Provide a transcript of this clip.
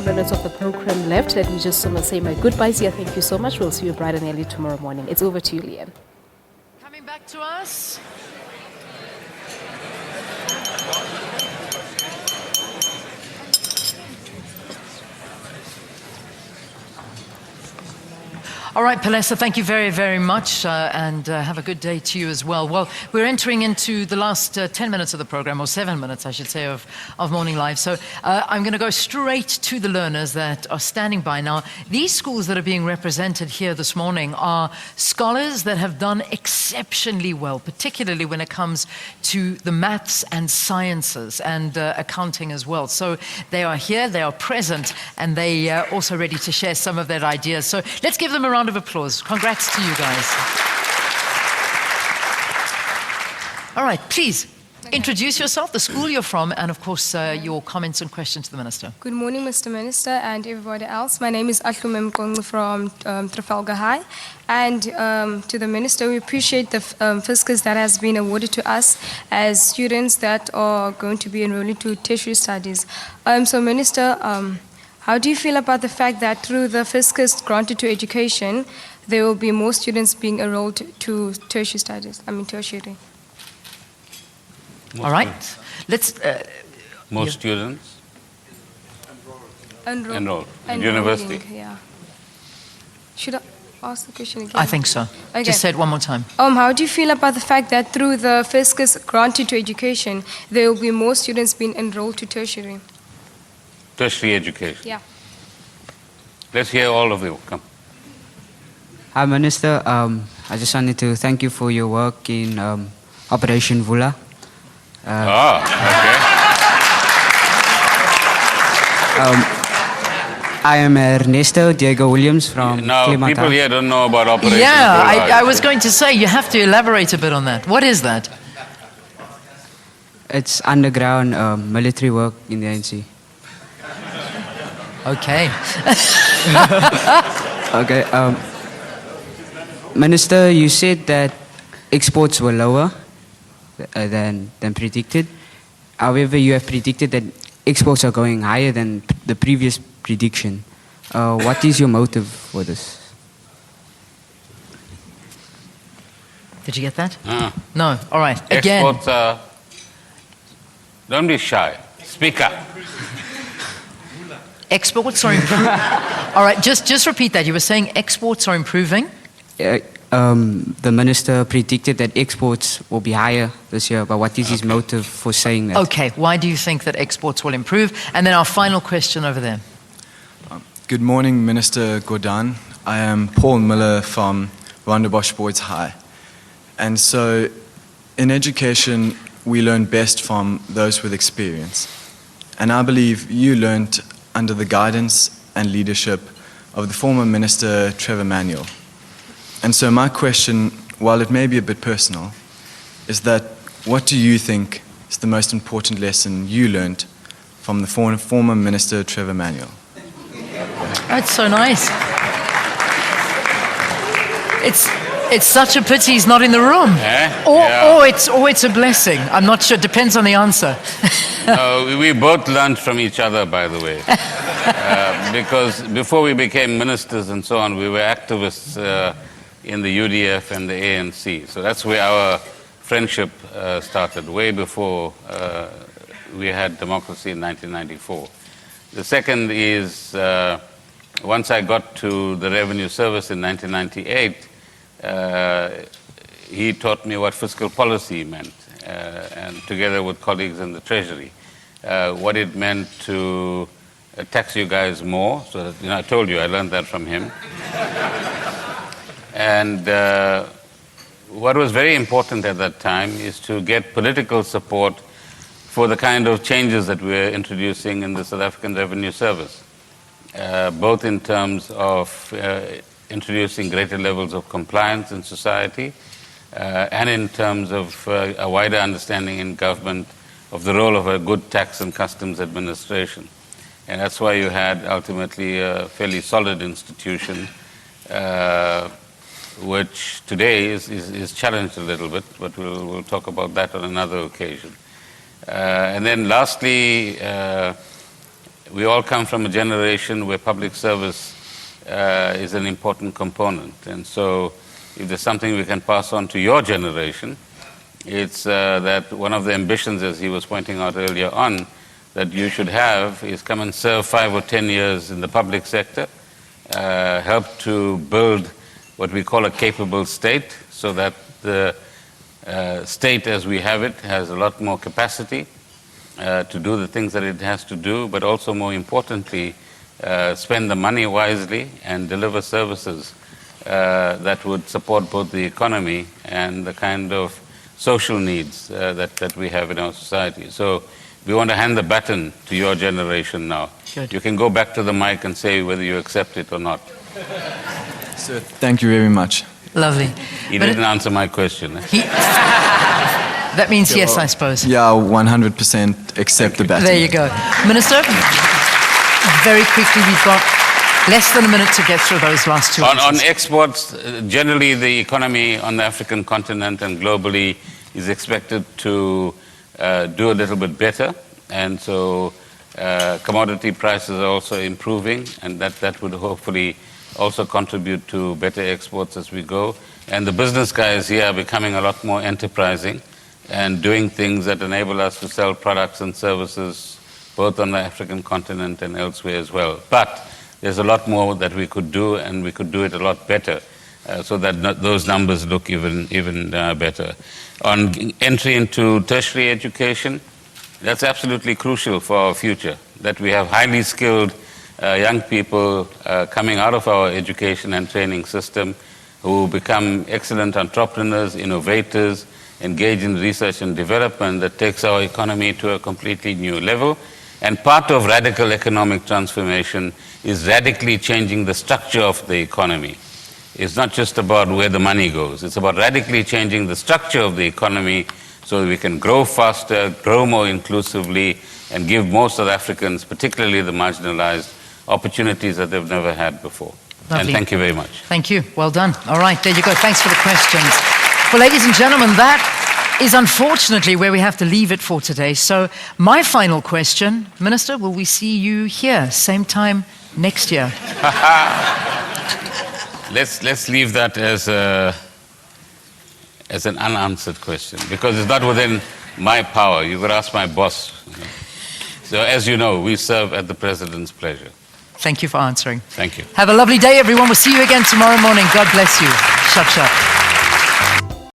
minutes of the program left. Let me just say my goodbyes here. Thank you so much. We'll see you bright and early tomorrow morning. It's over to you, Leanne. Coming back to us. All right, Palesa, thank you very, very much, and have a good day to you as well. Well, we're entering into the last 10 minutes of the program, or 7 minutes, I should say, of Morning Live. So I'm going to go straight to the learners that are standing by now. These schools that are being represented here this morning are scholars that have done exceptionally well, particularly when it comes to the maths and sciences and accounting as well. So they are here, they are present, and they are also ready to share some of their ideas. So let's give them a round of applause. Congrats to you guys. All right, please introduce yourself, the school you're from, and of course your comments and questions to the Minister. Good morning, Mr. Minister and everybody else. My name is Ahlum Mkongu from Trafalgar High. And to the Minister, we appreciate the fiscus that has been awarded to us as students that are going to be enrolling to tertiary studies. So Minister, how do you feel about the fact that through the fiscus granted to education, there will be more students being enrolled to tertiary studies, tertiary? All right. Let's... More students? Enrolled. In university? Yeah. Should I ask the question again? I think so. Okay. Just say it one more time. How do you feel about the fact that through the fiscus granted to education, there will be more students being enrolled to tertiary? Tertiary education. Yeah. Let's hear all of you. Come. Hi, Minister. I just wanted to thank you for your work in Operation Vula. Okay. I am Ernesto Diego Williams from Now, Klimata. people here don't know about Operation Yeah, Vula. I was going to say, you have to elaborate a bit on that. What is that? It's underground military work in the ANC. Okay. Okay. Minister, you said that exports were lower than predicted. However, you have predicted that exports are going higher than the previous prediction. What is your motive for this? Did you get that? No. All right. Again. Exports are... Don't be shy. Speak up. Exports are improving. All right. Just repeat that. You were saying exports are improving? The minister predicted that exports will be higher this year, but what is his motive for saying that? Okay, why do you think that exports will improve? And then our final question over there. Good morning, Minister Gordhan. I am Paul Miller from Rondebosch Boys High. And so in education, we learn best from those with experience. And I believe you learned under the guidance and leadership of the former Minister Trevor Manuel. And so my question, while it may be a bit personal, is that what do you think is the most important lesson you learned from the former Minister Trevor Manuel? That's so nice. It's such a pity he's not in the room. Or it's a blessing. I'm not sure. It depends on the answer. No, we both learned from each other, by the way. Because before we became ministers and so on, we were activists in the UDF and the ANC. So that's where our friendship started, way before we had democracy in 1994. The second is, once I got to the Revenue Service in 1998, he taught me what fiscal policy meant, and together with colleagues in the Treasury, what it meant to tax you guys more. So that, I told you I learned that from him. And what was very important at that time is to get political support for the kind of changes that we're introducing in the South African Revenue Service, both in terms of introducing greater levels of compliance in society and in terms of a wider understanding in government of the role of a good tax and customs administration. And that's why you had ultimately a fairly solid institution which today is challenged a little bit, but we'll talk about that on another occasion. And then lastly, we all come from a generation where public service is an important component. And so if there's something we can pass on to your generation, it's that one of the ambitions, as he was pointing out earlier on, that you should have is come and serve 5 or 10 years in the public sector, help to build what we call a capable state, so that the state as we have it has a lot more capacity to do the things that it has to do, but also more importantly, spend the money wisely and deliver services that would support both the economy and the kind of social needs that we have in our society. So we want to hand the baton to your generation now. Good. You can go back to the mic and say whether you accept it or not. So thank you very much. Lovely. He didn't answer my question. That means yes, I suppose. Yeah, 100% accept the baton. There you go. Minister, very quickly, we've got less than a minute to get through those last two On answers. exports, generally the economy on the African continent and globally is expected to do a little bit better. And so commodity prices are also improving, and that would hopefully also contribute to better exports as we go. And the business guys here are becoming a lot more enterprising and doing things that enable us to sell products and services both on the African continent and elsewhere as well. But there's a lot more that we could do, and we could do it a lot better, so that those numbers look even better. On entry into tertiary education, that's absolutely crucial for our future, that we have highly skilled young people coming out of our education and training system who become excellent entrepreneurs, innovators, engage in research and development that takes our economy to a completely new level. And part of radical economic transformation is radically changing the structure of the economy. It's not just about where the money goes. It's about radically changing the structure of the economy so that we can grow faster, grow more inclusively, and give more South Africans, particularly the marginalized, opportunities that they've never had before. Lovely. And thank you very much. Thank you. Well done. All right, there you go. Thanks for the questions. Well, ladies and gentlemen, that is unfortunately where we have to leave it for today. So my final question, Minister, will we see you here same time next year? Let's leave that as an unanswered question, because it's not within my power. You could ask my boss. So as you know, we serve at the President's pleasure. Thank you for answering. Thank you. Have a lovely day, everyone. We'll see you again tomorrow morning. God bless you. Shap, shap.